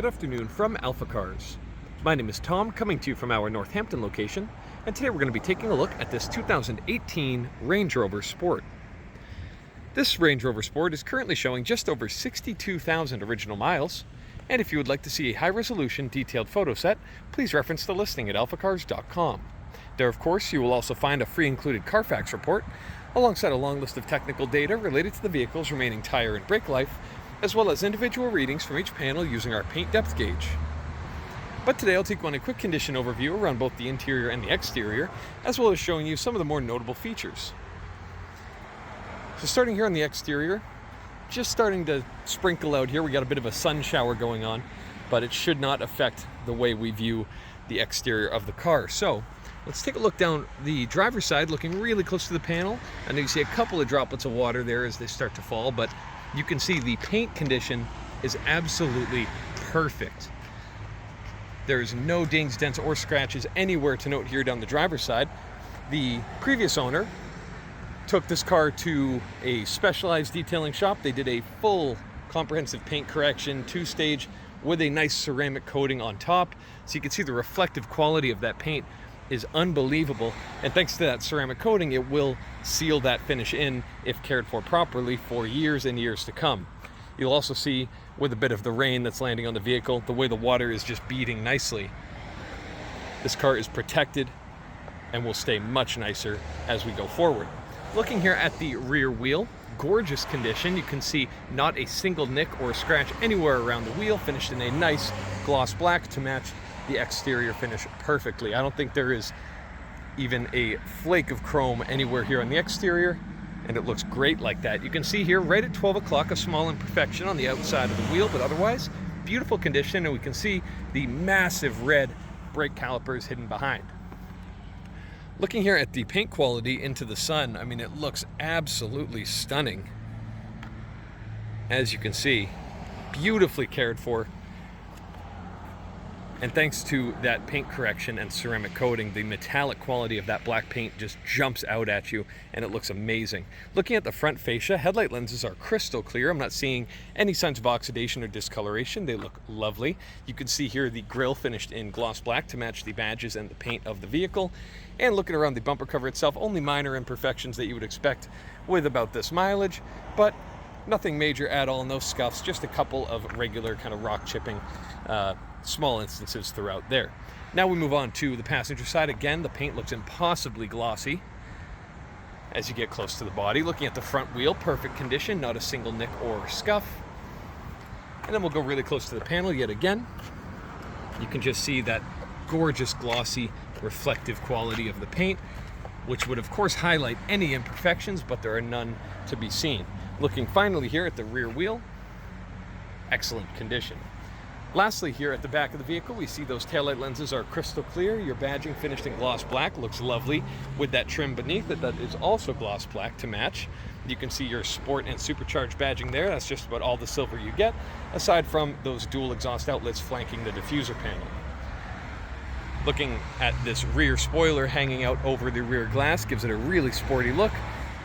Good afternoon from AlphaCars. My name is Tom, coming to you from our Northampton location, and today we're going to be taking a look at this 2018 Range Rover Sport. This Range Rover Sport is currently showing just over 62,000 original miles, and if you would like to see a high-resolution detailed photo set, please reference the listing at alphacars.com. There, of course, you will also find a free included Carfax report, alongside a long list of technical data related to the vehicle's remaining tire and brake life, as well as individual readings from each panel using our paint depth gauge. But today I'll take you on a quick condition overview around both the interior and the exterior, as well as showing you some of the more notable features. So starting here on the exterior, just starting to sprinkle out here. We got a bit of a sun shower going on, but it should not affect the way we view the exterior of the car. So let's take a look down the driver's side, looking really close to the panel. I know you see a couple of droplets of water there as they start to fall, but you can see the paint condition is absolutely perfect. There's no dings, dents, or scratches anywhere to note here down the driver's side. The previous owner took this car to a specialized detailing shop. They did a full comprehensive paint correction, 2-stage, with a nice ceramic coating on top. So you can see the reflective quality of that paint is unbelievable, and thanks to that ceramic coating, it will seal that finish in if cared for properly for years and years to come. You'll also see, with a bit of the rain that's landing on the vehicle, the way the water is just beading nicely. This car is protected and will stay much nicer as we go forward. Looking here at the rear wheel, gorgeous condition. You can see not a single nick or scratch anywhere around the wheel, finished in a nice gloss black to match the exterior finish perfectly. I don't think there is even a flake of chrome anywhere here on the exterior, and it looks great like that. You can see here right at 12 o'clock a small imperfection on the outside of the wheel, but otherwise beautiful condition, and we can see the massive red brake calipers hidden behind. Looking here at the paint quality into the sun, I mean, it looks absolutely stunning. As you can see, beautifully cared for. And thanks to that paint correction and ceramic coating, the metallic quality of that black paint just jumps out at you, and it looks amazing. Looking at the front fascia, headlight lenses are crystal clear. I'm not seeing any signs of oxidation or discoloration. They look lovely. You can see here the grille finished in gloss black to match the badges and the paint of the vehicle. And looking around the bumper cover itself, only minor imperfections that you would expect with about this mileage, but nothing major at all, no scuffs, just a couple of regular kind of rock chipping small instances throughout there. Now we move on to the passenger side. Again, the paint looks impossibly glossy as you get close to the body. Looking at the front wheel, perfect condition, not a single nick or scuff. And then we'll go really close to the panel yet again. You can just see that gorgeous glossy reflective quality of the paint, which would of course highlight any imperfections, but there are none to be seen. Looking finally here at the rear wheel, excellent condition. Lastly, here at the back of the vehicle, we see those taillight lenses are crystal clear. Your badging finished in gloss black looks lovely with that trim beneath it that is also gloss black to match. You can see your Sport and Supercharged badging there. That's just about all the silver you get, aside from those dual exhaust outlets flanking the diffuser panel. Looking at this rear spoiler hanging out over the rear glass gives it a really sporty look.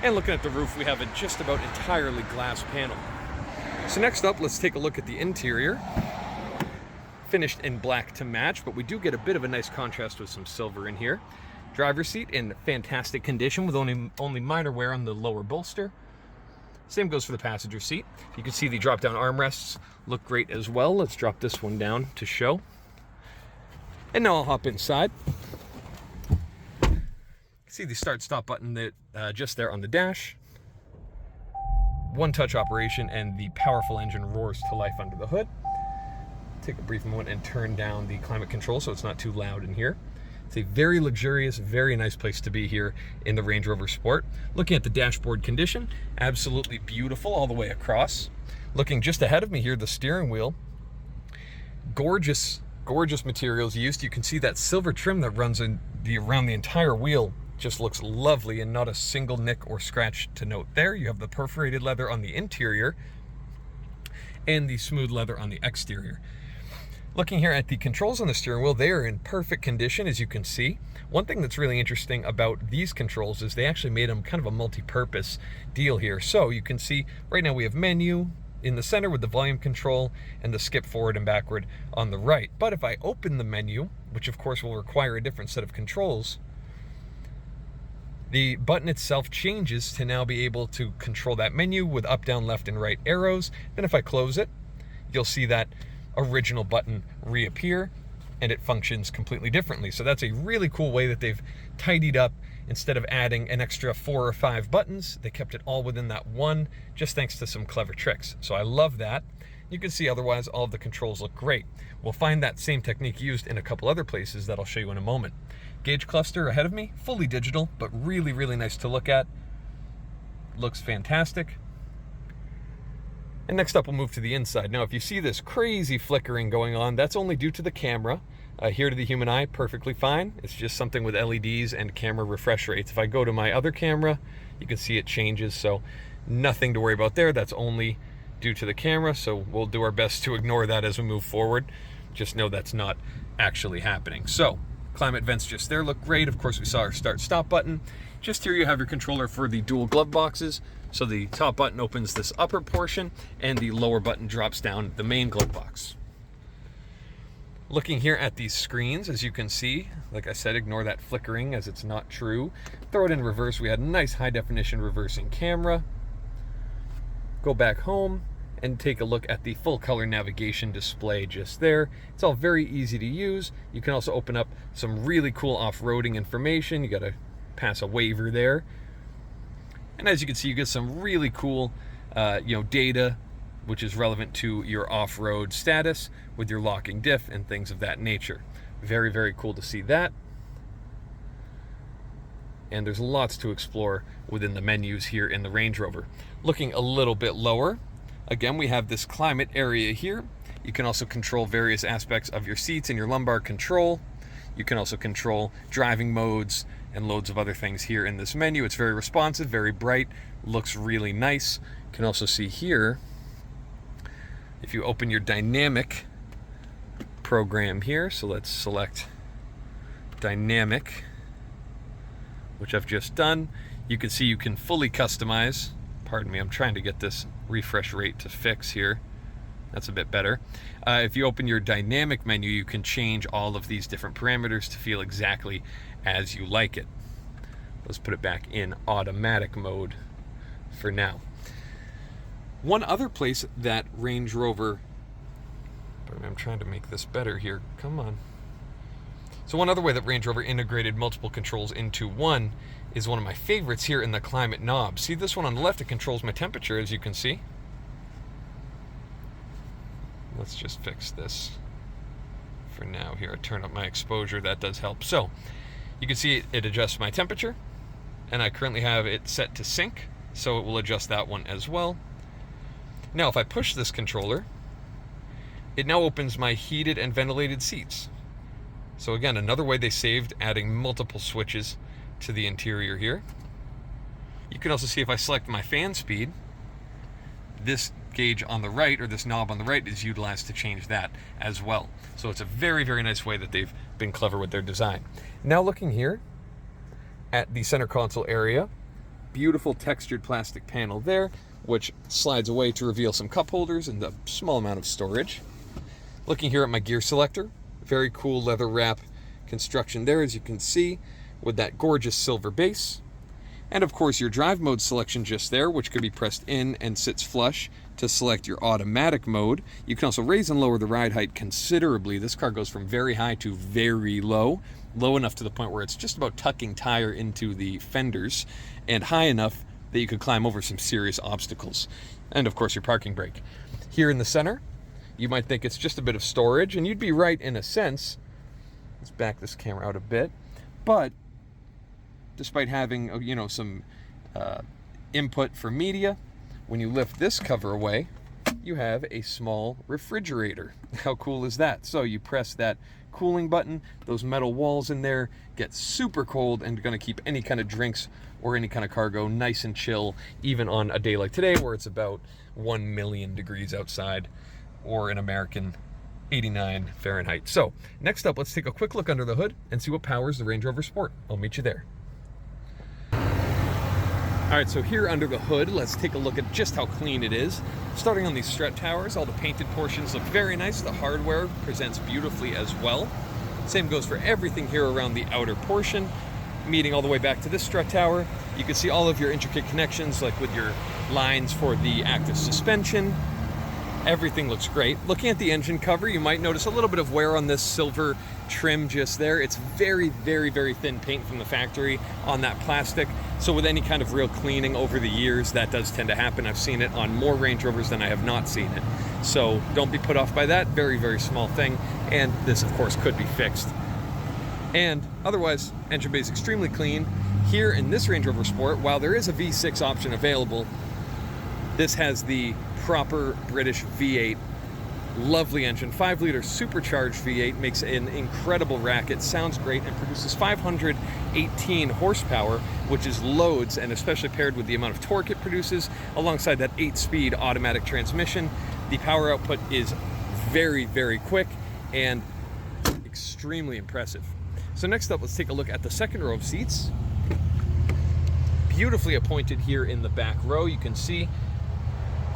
And looking at the roof, we have a just about entirely glass panel. So next up, let's take a look at the interior. Finished in black to match, but we do get a bit of a nice contrast with some silver in here. Driver's seat in fantastic condition with only minor wear on the lower bolster. Same goes for the passenger seat. You can see the drop-down armrests look great as well. Let's drop this one down to show. And now I'll hop inside. See the start-stop button that just there on the dash. One-touch operation, and the powerful engine roars to life under the hood. Take a brief moment and turn down the climate control so it's not too loud in here. It's a very luxurious, very nice place to be here in the Range Rover Sport. Looking at the dashboard condition, absolutely beautiful all the way across. Looking just ahead of me here, the steering wheel, gorgeous materials used. You can see that silver trim that runs around the entire wheel just looks lovely, and not a single nick or scratch to note there. You have the perforated leather on the interior and the smooth leather on the exterior. Looking here at the controls on the steering wheel, they are in perfect condition, as you can see. One thing that's really interesting about these controls is they actually made them kind of a multi-purpose deal here. So you can see right now we have menu, in the center with the volume control and the skip forward and backward on the right. But if I open the menu, which of course will require a different set of controls, the button itself changes to now be able to control that menu with up, down, left, and right arrows. Then if I close it, you'll see that original button reappear, and it functions completely differently. So that's a really cool way that they've tidied up. Instead of adding an extra 4 or 5 buttons, they kept it all within that one, just thanks to some clever tricks. So I love that. You can see otherwise all of the controls look great. We'll find that same technique used in a couple other places that I'll show you in a moment. Gauge cluster ahead of me, fully digital, but really, really nice to look at. Looks fantastic. And next up, we'll move to the inside. Now, if you see this crazy flickering going on, that's only due to the camera. Here to the human eye, perfectly fine. It's just something with LEDs and camera refresh rates. If I go to my other camera, you can see it changes, so nothing to worry about there. That's only due to the camera, so we'll do our best to ignore that as we move forward. Just know that's not actually happening. So, climate vents just there look great. Of course, we saw our start-stop button. Just here you have your controller for the dual glove boxes. So the top button opens this upper portion, and the lower button drops down the main glove box. Looking here at these screens, as you can see, like I said, ignore that flickering as it's not true. Throw it in reverse. We had a nice high definition reversing camera. Go back home and take a look at the full color navigation display just there. It's all very easy to use. You can also open up some really cool off-roading information. You got to pass a waiver there. And as you can see, you get some really cool data, which is relevant to your off-road status with your locking diff and things of that nature. Very, very cool to see that. And there's lots to explore within the menus here in the Range Rover. Looking a little bit lower, again, we have this climate area here. You can also control various aspects of your seats and your lumbar control. You can also control driving modes and loads of other things here in this menu. It's very responsive, very bright, looks really nice. You can also see here, if you open your dynamic program here, so let's select dynamic, which I've just done, you can see you can fully customize. Pardon me, I'm trying to get this refresh rate to fix here. That's a bit better. If you open your dynamic menu, you can change all of these different parameters to feel exactly as you like it. Let's put it back in automatic mode for now. One other place that Range Rover, I'm trying to make this better here, come on. So one other way that Range Rover integrated multiple controls into one is one of my favorites here in the climate knob. See this one on the left, it controls my temperature, as you can see. Let's just fix this for now here. I turn up my exposure, that does help. So you can see it adjusts my temperature, and I currently have it set to sync, so it will adjust that one as well. Now, if I push this controller, it now opens my heated and ventilated seats. So again, another way they saved, adding multiple switches to the interior here. You can also see if I select my fan speed, this gauge on the right, or this knob on the right, is utilized to change that as well. So it's a very, very nice way that they've been clever with their design. Now looking here at the center console area, beautiful textured plastic panel there, which slides away to reveal some cup holders and a small amount of storage. Looking here at my gear selector, very cool leather wrap construction there, as you can see, with that gorgeous silver base. And of course your drive mode selection just there, which could be pressed in and sits flush to select your automatic mode. You can also raise and lower the ride height considerably. This car goes from very high to very low, low enough to the point where it's just about tucking tire into the fenders, and high enough that you could climb over some serious obstacles. And of course your parking brake. Here in the center, you might think it's just a bit of storage, and you'd be right in a sense. Let's back this camera out a bit. But despite having, some input for media, when you lift this cover away, you have a small refrigerator. How cool is that? So you press that cooling button, those metal walls in there get super cold and going to keep any kind of drinks or any kind of cargo nice and chill, even on a day like today where it's about 1 million degrees outside, or in American 89 Fahrenheit. So next up, let's take a quick look under the hood and see what powers the Range Rover Sport. I'll meet you there. All Alright, so here under the hood, let's take a look at just how clean it is. Starting on these strut towers, all the painted portions look very nice. The hardware presents beautifully as well. Same goes for everything here around the outer portion. Meeting all the way back to this strut tower, you can see all of your intricate connections, like with your lines for the active suspension. Everything looks great. Looking at the engine cover, you might notice a little bit of wear on this silver trim just there. It's very, very, very thin paint from the factory on that plastic. So with any kind of real cleaning over the years, that does tend to happen. I've seen it on more Range Rovers than I have not seen it. So don't be put off by that. Very, very small thing. And this, of course, could be fixed. And otherwise, engine bay is extremely clean. Here in this Range Rover Sport, while there is a V6 option available, this has the proper British V8. Lovely engine, 5-liter supercharged V8, makes an incredible racket, sounds great, and produces 518 horsepower, which is loads, and especially paired with the amount of torque it produces, alongside that 8-speed automatic transmission. The power output is very, very quick and extremely impressive. So next up, let's take a look at the second row of seats. Beautifully appointed here in the back row. You can see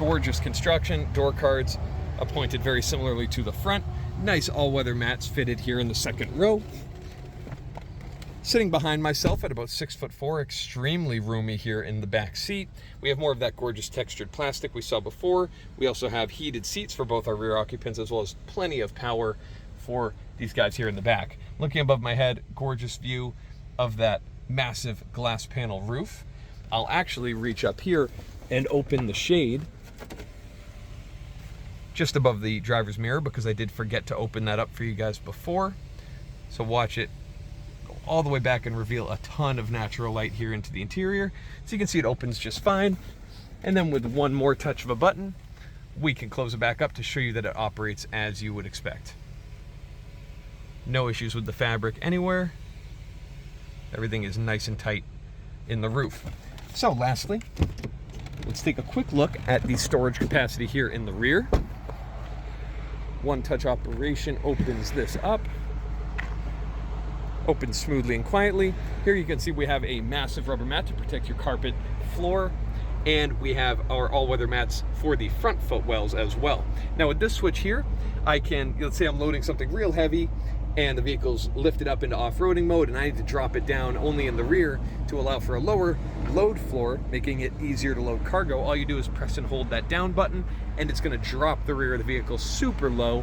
gorgeous construction, door cards appointed very similarly to the front. Nice all-weather mats fitted here in the second row. Sitting behind myself at about 6'4", extremely roomy here in the back seat. We have more of that gorgeous textured plastic we saw before. We also have heated seats for both our rear occupants, as well as plenty of power for these guys here in the back. Looking above my head, gorgeous view of that massive glass panel roof. I'll actually reach up here and open the shade just above the driver's mirror, because I did forget to open that up for you guys before. So watch it go all the way back and reveal a ton of natural light here into the interior. So you can see it opens just fine. And then with one more touch of a button, we can close it back up to show you that it operates as you would expect. No issues with the fabric anywhere. Everything is nice and tight in the roof. So lastly, let's take a quick look at the storage capacity here in the rear. One-touch operation opens this up. Opens smoothly and quietly. Here you can see we have a massive rubber mat to protect your carpet floor, and we have our all-weather mats for the front footwells as well. Now with this switch here, I can, let's say I'm loading something real heavy and the vehicle's lifted up into off-roading mode, and I need to drop it down only in the rear to allow for a lower load floor, making it easier to load cargo. All you do is press and hold that down button, and it's going to drop the rear of the vehicle super low,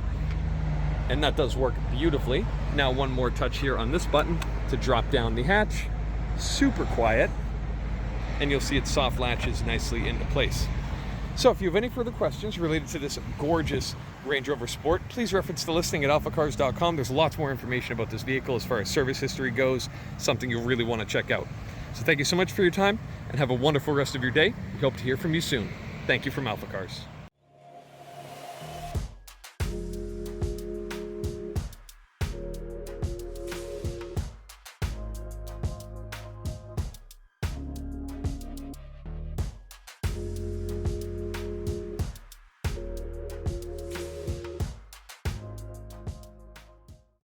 and that does work beautifully. Now one more touch here on this button to drop down the hatch. Super quiet, and you'll see it soft latches nicely into place. So if you have any further questions related to this gorgeous Range Rover Sport, please reference the listing at alphacars.com. There's lots more information about this vehicle as far as service history goes, something you'll really want to check out. So thank you so much for your time, and have a wonderful rest of your day. We hope to hear from you soon. Thank you from AlphaCars.